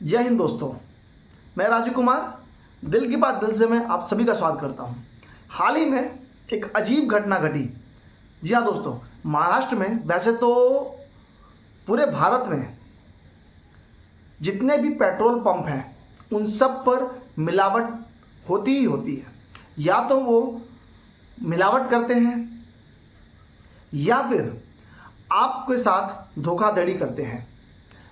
जय हिंद दोस्तों, मैं राजू कुमार दिल की बात दिल से मैं आप सभी का स्वागत करता हूं। हाल ही में एक अजीब घटना घटी। जी हाँ दोस्तों, महाराष्ट्र में, वैसे तो पूरे भारत में जितने भी पेट्रोल पंप हैं उन सब पर मिलावट होती ही होती है। या तो वो मिलावट करते हैं या फिर आपके साथ धोखाधड़ी करते हैं।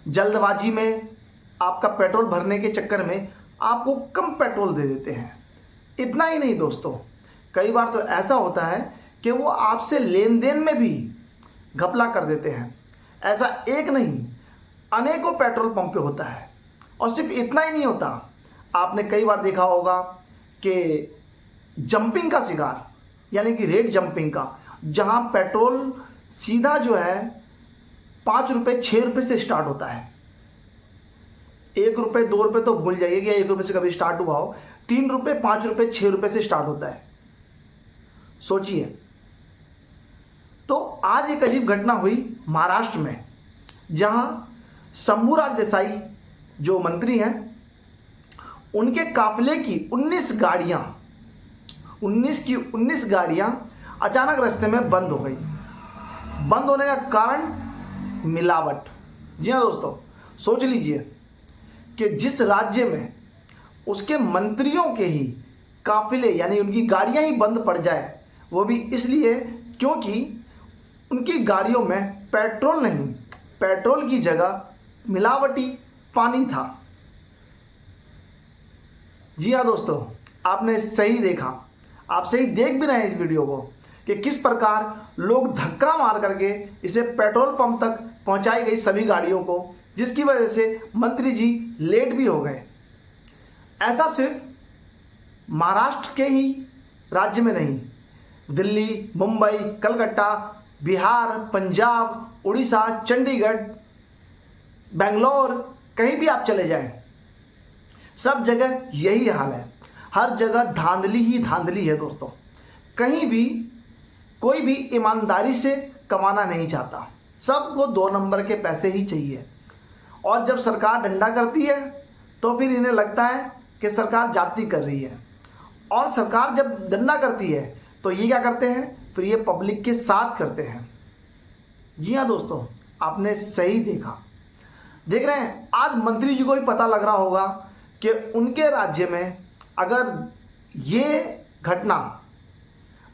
जल्दबाजी में आपका पेट्रोल भरने के चक्कर में आपको कम पेट्रोल दे देते हैं। इतना ही नहीं दोस्तों, कई बार तो ऐसा होता है कि वो आपसे लेन देन में भी घपला कर देते हैं। ऐसा एक नहीं, अनेकों पेट्रोल पंप पे होता है। और सिर्फ इतना ही नहीं होता, आपने कई बार देखा होगा कि जंपिंग का शिकार, यानी कि रेट जंपिंग का, जहां पेट्रोल सीधा जो है 5 रुपये 6 रुपये से स्टार्ट होता है। 1 रुपये 2 रुपये तो भूल जाइए कि 1 रुपये से कभी स्टार्ट हुआ हो। 3 रुपये 5 रुपये 6 रुपये से स्टार्ट होता है। सोचिए। तो आज एक अजीब घटना हुई महाराष्ट्र में, जहां शंभूराज देसाई जो मंत्री हैं, उनके काफिले की 19 गाड़ियां 19 गाड़ियां अचानक रास्ते में बंद हो गई। बंद होने का कारण मिलावट। जी हाँ दोस्तों, सोच लीजिए कि जिस राज्य में उसके मंत्रियों के ही काफिले यानी उनकी गाड़ियां ही बंद पड़ जाए, वो भी इसलिए क्योंकि उनकी गाड़ियों में पेट्रोल नहीं, पेट्रोल की जगह मिलावटी पानी था। जी हाँ दोस्तों, आपने सही देखा, आप सही देख भी रहे हैं इस वीडियो को कि किस प्रकार लोग धक्का मार करके इसे पेट्रोल पंप तक पहुंचाई गई सभी गाड़ियों को, जिसकी वजह से मंत्री जी लेट भी हो गए। ऐसा सिर्फ महाराष्ट्र के ही राज्य में नहीं, दिल्ली, मुंबई, कलकत्ता, बिहार, पंजाब, उड़ीसा, चंडीगढ़, बेंगलोर, कहीं भी आप चले जाएं, सब जगह यही हाल है। हर जगह धांधली ही धांधली है दोस्तों। कहीं भी कोई भी ईमानदारी से कमाना नहीं चाहता, सबको 2 नंबर के पैसे ही चाहिए। और जब सरकार डंडा करती है तो फिर इन्हें लगता है कि सरकार जाती कर रही है। और सरकार जब डंडा करती है तो ये क्या करते हैं, फिर ये पब्लिक के साथ करते हैं। जी हाँ दोस्तों, आपने सही देखा। देख रहे हैं, आज मंत्री जी को भी पता लग रहा होगा कि उनके राज्य में अगर ये घटना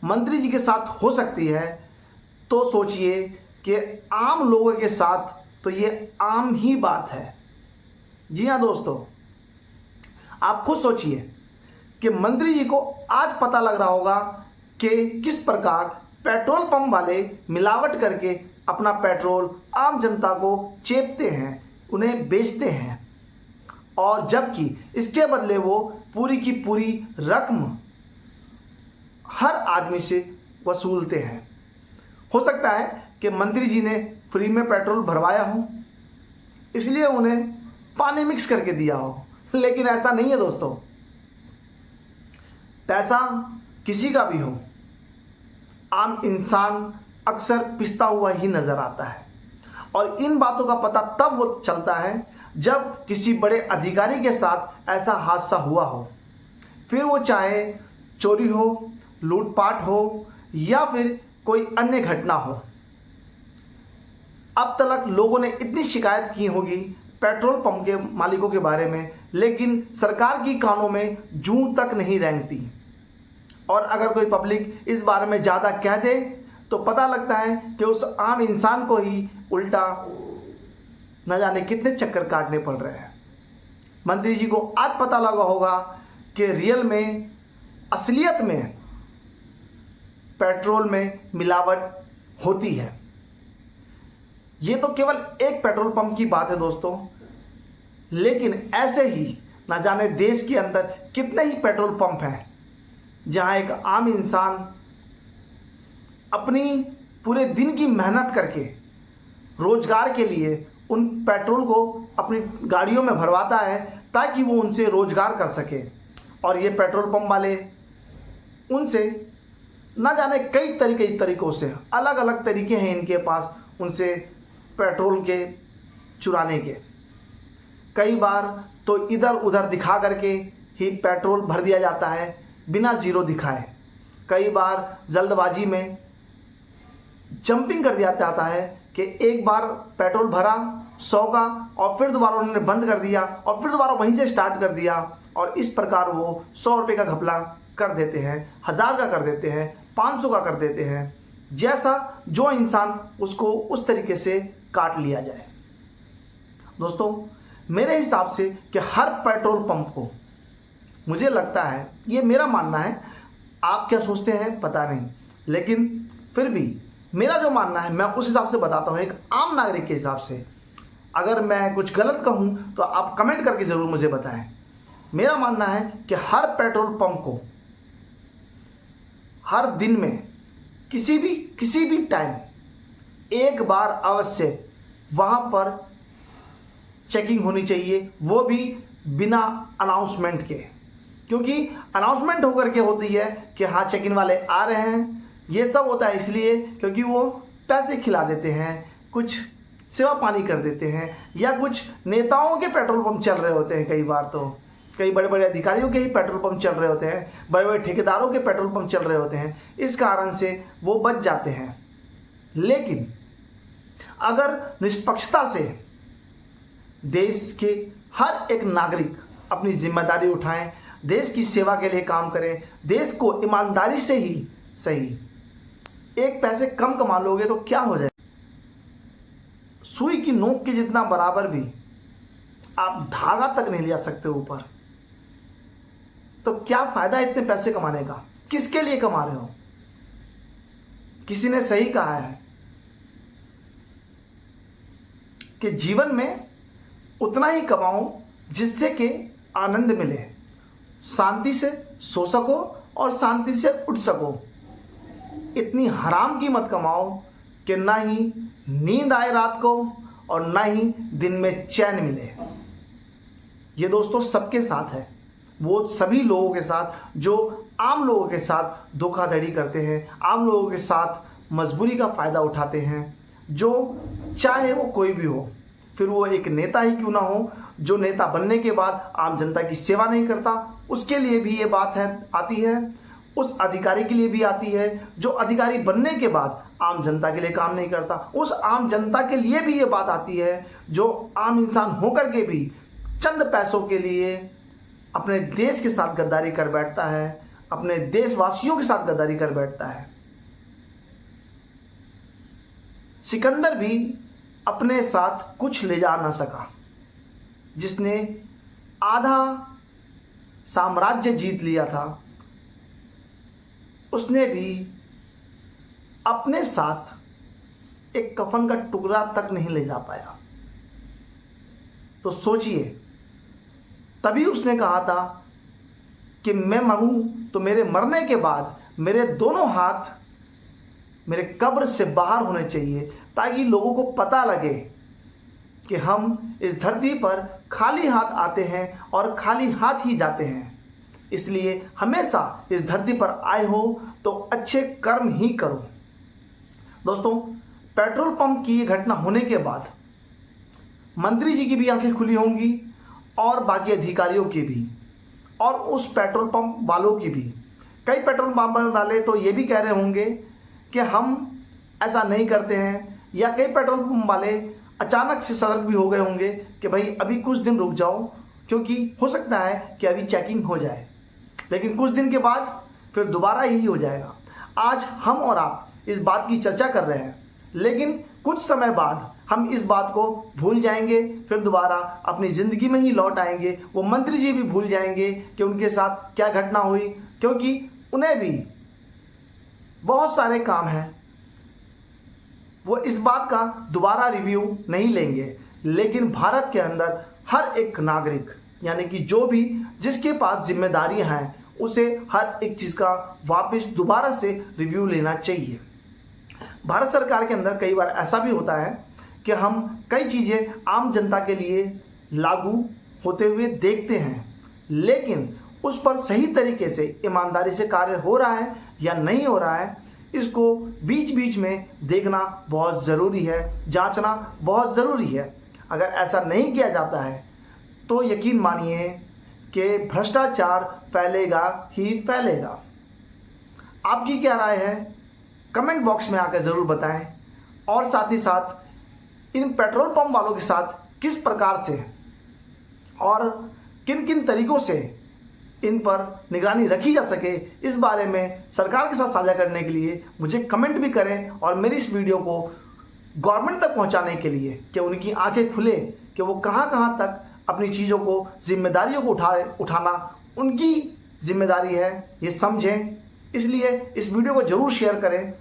मंत्री जी के साथ हो सकती है, तो सोचिए कि आम लोगों के साथ तो ये आम ही बात है। जी हाँ दोस्तों, आप खुद सोचिए कि मंत्री जी को आज पता लग रहा होगा कि किस प्रकार पेट्रोल पंप वाले मिलावट करके अपना पेट्रोल आम जनता को चेपते हैं, उन्हें बेचते हैं, और जबकि इसके बदले वो पूरी की पूरी रकम हर आदमी से वसूलते हैं। हो सकता है कि मंत्री जी ने फ्री में पेट्रोल भरवाया हो, इसलिए उन्हें पानी मिक्स करके दिया हो, लेकिन ऐसा नहीं है दोस्तों। पैसा किसी का भी हो, आम इंसान अक्सर पिसता हुआ ही नजर आता है। और इन बातों का पता तब वो चलता है जब किसी बड़े अधिकारी के साथ ऐसा हादसा हुआ हो, फिर वो चाहे चोरी हो, लूटपाट हो, या फिर कोई अन्य घटना हो। अब तक लोगों ने इतनी शिकायत की होगी पेट्रोल पंप के मालिकों के बारे में, लेकिन सरकार की कानों में जूं तक नहीं रेंगती। और अगर कोई पब्लिक इस बारे में ज़्यादा कह दे तो पता लगता है कि उस आम इंसान को ही उल्टा न जाने कितने चक्कर काटने पड़ रहे हैं। मंत्री जी को आज पता लगा होगा कि रियल में, असलियत में पेट्रोल में मिलावट होती है। ये तो केवल एक पेट्रोल पंप की बात है दोस्तों, लेकिन ऐसे ही ना जाने देश के अंदर कितने ही पेट्रोल पंप हैं जहां एक आम इंसान अपनी पूरे दिन की मेहनत करके रोजगार के लिए उन पेट्रोल को अपनी गाड़ियों में भरवाता है ताकि वो उनसे रोजगार कर सके। और ये पेट्रोल पंप वाले उनसे ना जाने कई तरीकों से, अलग अलग तरीके हैं इनके पास उनसे पेट्रोल के चुराने के। कई बार तो इधर उधर दिखा करके ही पेट्रोल भर दिया जाता है बिना ज़ीरो दिखाए। कई बार जल्दबाजी में जंपिंग कर दिया जाता है कि एक बार पेट्रोल भरा 100 का और फिर दोबारा उन्होंने बंद कर दिया और फिर दोबारा वहीं से स्टार्ट कर दिया, और इस प्रकार वो 100 रुपये का घपला कर देते हैं, 1000 का कर देते हैं, 500 का कर देते हैं, जैसा जो इंसान उसको उस तरीके से काट लिया जाए। दोस्तों, मेरे हिसाब से कि हर पेट्रोल पंप को, मुझे लगता है, ये मेरा मानना है, आप क्या सोचते हैं पता नहीं, लेकिन फिर भी मेरा जो मानना है मैं उस हिसाब से बताता हूँ, एक आम नागरिक के हिसाब से। अगर मैं कुछ गलत कहूँ तो आप कमेंट करके ज़रूर मुझे बताएं। मेरा मानना है कि हर पेट्रोल पंप को हर दिन में किसी भी टाइम एक बार अवश्य वहाँ पर चेकिंग होनी चाहिए, वो भी बिना अनाउंसमेंट के। क्योंकि अनाउंसमेंट होकर के होती है कि हाँ चेकिंग वाले आ रहे हैं, ये सब होता है इसलिए क्योंकि वो पैसे खिला देते हैं, कुछ सेवा पानी कर देते हैं, या कुछ नेताओं के पेट्रोल पंप चल रहे होते हैं। कई बार तो कई बड़े बड़े अधिकारियों के ही पेट्रोल पंप चल रहे होते हैं, बड़े बड़े ठेकेदारों के पेट्रोल पंप चल रहे होते हैं, इस कारण से वो बच जाते हैं। लेकिन अगर निष्पक्षता से देश के हर एक नागरिक अपनी जिम्मेदारी उठाएं, देश की सेवा के लिए काम करें, देश को ईमानदारी से ही सही, एक पैसे कम कमा लोगे तो क्या हो जाए, सुई की नोक के जितना बराबर भी आप धागा तक नहीं ले जा सकते ऊपर, तो क्या फायदा इतने पैसे कमाने का? किसके लिए कमा रहे हो? किसी ने सही कहा है कि जीवन में उतना ही कमाओ जिससे कि आनंद मिले, शांति से सो सको और शांति से उठ सको। इतनी हराम की मत कमाओ कि ना ही नींद आए रात को और ना ही दिन में चैन मिले। ये दोस्तों सबके साथ है, वो सभी लोगों के साथ जो आम लोगों के साथ धोखाधड़ी करते हैं, आम लोगों के साथ मजबूरी का फ़ायदा उठाते हैं, जो चाहे वो कोई भी हो, फिर वो एक नेता ही क्यों ना हो, जो नेता बनने के बाद आम जनता की सेवा नहीं करता, उसके लिए भी ये बात है आती है। उस अधिकारी के लिए भी आती है जो अधिकारी बनने के बाद आम जनता के लिए काम नहीं करता। उस आम जनता के लिए भी ये बात आती है जो आम इंसान होकर के भी चंद पैसों के लिए अपने देश के साथ गद्दारी कर बैठता है, अपने देशवासियों के साथ गद्दारी कर बैठता है। सिकंदर भी अपने साथ कुछ ले जा ना सका, जिसने आधा साम्राज्य जीत लिया था, उसने भी अपने साथ एक कफन का टुकड़ा तक नहीं ले जा पाया। तो सोचिए, तभी उसने कहा था कि मैं मरूं तो मेरे मरने के बाद मेरे दोनों हाथ मेरे कब्र से बाहर होने चाहिए, ताकि लोगों को पता लगे कि हम इस धरती पर खाली हाथ आते हैं और खाली हाथ ही जाते हैं। इसलिए हमेशा इस धरती पर आए हो तो अच्छे कर्म ही करो। दोस्तों, पेट्रोल पंप की ये घटना होने के बाद मंत्री जी की भी आंखें खुली होंगी और बाकी अधिकारियों की भी, और उस पेट्रोल पंप वालों की भी। कई पेट्रोल पंप वाले तो ये भी कह रहे होंगे कि हम ऐसा नहीं करते हैं, या कई पेट्रोल पंप वाले अचानक से सतर्क भी हो गए होंगे कि भाई अभी कुछ दिन रुक जाओ, क्योंकि हो सकता है कि अभी चेकिंग हो जाए, लेकिन कुछ दिन के बाद फिर दोबारा यही हो जाएगा। आज हम और आप इस बात की चर्चा कर रहे हैं, लेकिन कुछ समय बाद हम इस बात को भूल जाएंगे, फिर दोबारा अपनी ज़िंदगी में ही लौट आएंगे। वो मंत्री जी भी भूल जाएंगे कि उनके साथ क्या घटना हुई, क्योंकि उन्हें भी बहुत सारे काम हैं। वो इस बात का दोबारा रिव्यू नहीं लेंगे, लेकिन भारत के अंदर हर एक नागरिक, यानी कि जो भी जिसके पास जिम्मेदारियां हैं, उसे हर एक चीज़ का वापस दोबारा से रिव्यू लेना चाहिए। भारत सरकार के अंदर कई बार ऐसा भी होता है कि हम कई चीज़ें आम जनता के लिए लागू होते हुए देखते हैं, लेकिन उस पर सही तरीके से ईमानदारी से कार्य हो रहा है या नहीं हो रहा है, इसको बीच बीच में देखना बहुत ज़रूरी है, जांचना बहुत ज़रूरी है। अगर ऐसा नहीं किया जाता है तो यकीन मानिए कि भ्रष्टाचार फैलेगा ही फैलेगा। आपकी क्या राय है कमेंट बॉक्स में आकर ज़रूर बताएं, और साथ ही साथ इन पेट्रोल पंप वालों के साथ किस प्रकार से और किन किन तरीक़ों से इन पर निगरानी रखी जा सके, इस बारे में सरकार के साथ साझा करने के लिए मुझे कमेंट भी करें, और मेरी इस वीडियो को गवर्नमेंट तक पहुंचाने के लिए कि उनकी आंखें खुले कि वो कहां कहां तक अपनी चीज़ों को, जिम्मेदारियों को उठाना उनकी जिम्मेदारी है, ये समझें। इसलिए इस वीडियो को ज़रूर शेयर करें,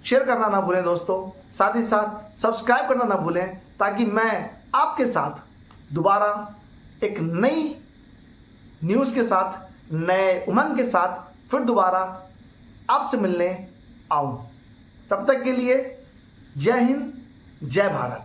शेयर करना ना भूलें दोस्तों। साथ ही साथ सब्सक्राइब करना ना भूलें, ताकि मैं आपके साथ दोबारा एक नई न्यूज़ के साथ, नए उमंग के साथ फिर दोबारा आपसे मिलने आऊं। तब तक के लिए जय हिंद, जय भारत।